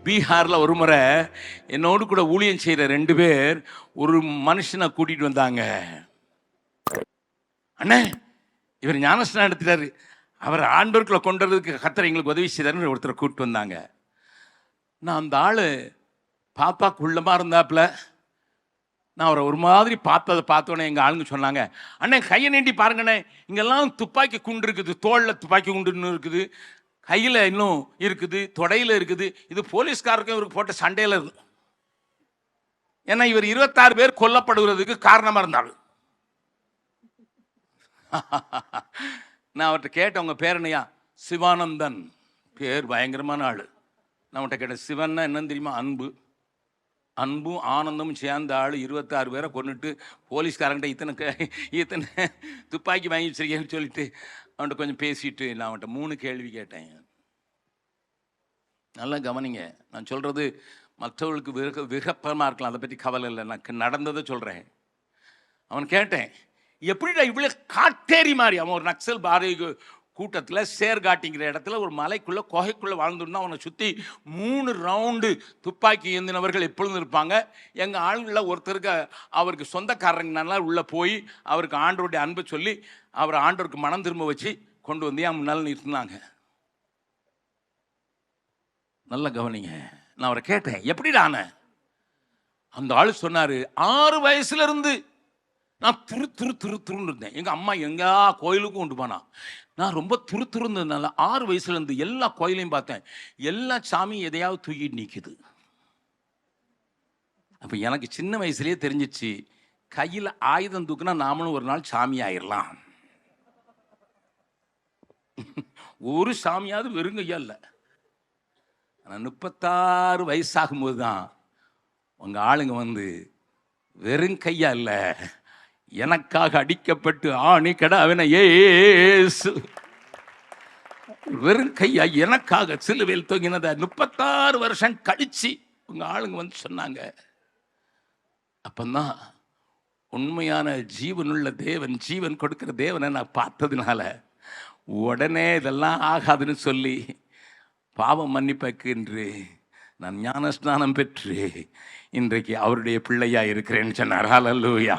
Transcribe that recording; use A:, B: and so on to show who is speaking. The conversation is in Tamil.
A: பீகாரில் ஒரு முறை என்னோடு கூட ஊழியம் செய்கிற 2 பேர் ஒரு மனுஷனை கூட்டிகிட்டு வந்தாங்க. அண்ணே, இவர் ஞானஸ்நானம் எடுத்துட்டாரு, அவர் ஆண்டவர்களை கொண்டு வரதுக்கு கர்த்தர் எங்களுக்கு உதவி செய்தாருன்னு ஒருத்தரை கூப்பிட்டு வந்தாங்க. நான் அந்த ஆள் பாப்பாக்கு உள்ளமாக இருந்தாப்புல, நான் அவரை ஒரு மாதிரி பார்த்தோன்னே எங்கள் ஆளுங்க சொன்னாங்க, அண்ணே கையை நீட்டி பாருங்கண்ணே, இங்கெல்லாம் துப்பாக்கி குண்டு இருக்குது, தோளில் துப்பாக்கி குண்டுன்னு இருக்குது, கையில் இன்னும் இருக்குது, தொடையில் இருக்குது. இது போலீஸ்காரருக்கும் இவருக்கு போட்ட சண்டையில் இருக்கு. ஏன்னா இவர் 26 பேர் கொல்லப்படுகிறதுக்கு காரணமாக இருந்தாலும். நான் அவர்கிட்ட கேட்டேன், உங்கள் பேர் என்னையா? சிவானந்தன். பேர் பயங்கரமான ஆள். நான் அவன்கிட்ட கேட்டேன், சிவன்னா என்னன்னு தெரியுமா? அன்பும் ஆனந்தமும் சேர்ந்த ஆள் 26 பேரை கொண்டுட்டு போலீஸ்காரங்கிட்ட இத்தனை துப்பாக்கி வாங்கி வச்சிருக்கேன்னு சொல்லிட்டு அவன்கிட்ட கொஞ்சம் பேசிட்டு நான் அவன்கிட்ட 3 கேள்வி கேட்டேன். நல்லா கவனிங்க, நான் சொல்கிறது மற்றவர்களுக்கு விகப்பமாக இருக்கலாம், அதை பற்றி கவலை இல்லை, நான் நடந்ததை சொல்கிறேன். அவன் கேட்டேன், எப்படிடா இவ்வளோ காட்டேரி மாதிரி? அவன் ஒரு நக்சல் பாரதி கூட்டத்தில் சேர்காட்டிங்கிற இடத்துல ஒரு மலைக்குள்ளே குகைக்குள்ளே வாழ்ந்துருந்தா, அவனை சுற்றி 3 ரவுண்டு துப்பாக்கி ஏந்தினவர்கள் எப்பொழுதும் இருப்பாங்க. எங்கள் ஆளுங்களில் ஒருத்தருக்கு அவருக்கு சொந்தக்காரங்கனால உள்ளே போய் அவருக்கு ஆண்டவருடைய அன்பை சொல்லி அவர் ஆண்டவருக்கு மனம் திரும்ப வச்சு கொண்டு வந்து என் முன்னால் நிறுத்தினாங்க. நல்லா கவனிங்க, நான் அவரை கேட்டேன், எப்படிடான? அந்த ஆள் சொன்னார், 6 வயசுலேருந்து நான் துருன்னு இருந்தேன். எங்கள் அம்மா எங்கேயா கோயிலுக்கும் கொண்டு போனா, நான் ரொம்ப துருந்ததுனால 6 வயசுலேருந்து எல்லா கோயிலையும் பார்த்தேன், எல்லா சாமியும் எதையாவது தூக்கிட்டு நிற்குது. அப்போ எனக்கு சின்ன வயசுலேயே தெரிஞ்சிச்சு, கையில் ஆயுதம் தூக்குனா நாமளும் ஒரு நாள் சாமி ஆயிடலாம். ஒரு சாமியாவது வெறுங்கையா இல்லை. ஆனால் 36 வயசாகும்போது தான் உங்கள் ஆளுங்க வந்து வெறும் கையா இல்லை, எனக்காக அடிக்கப்பட்டு ஆணி கடை ஏசு வெறும் கையா எனக்காக சிலுவையில் தொங்கினதை 36 வருஷம் கழிச்சு உங்க ஆளுங்க வந்து சொன்னாங்க. அப்பந்தான் உண்மையான ஜீவனுள்ள தேவன், ஜீவன் கொடுக்கிற தேவனை நான் பார்த்ததுனால உடனே இதெல்லாம் ஆகாதுன்னு சொல்லி பாவம் மன்னிப்பக்கு என்று நான் ஞானஸ்நானம் பெற்று இன்றைக்கு அவருடைய பிள்ளையா இருக்கிறேன்னு சொன்னார். ஹல்லேலூயா.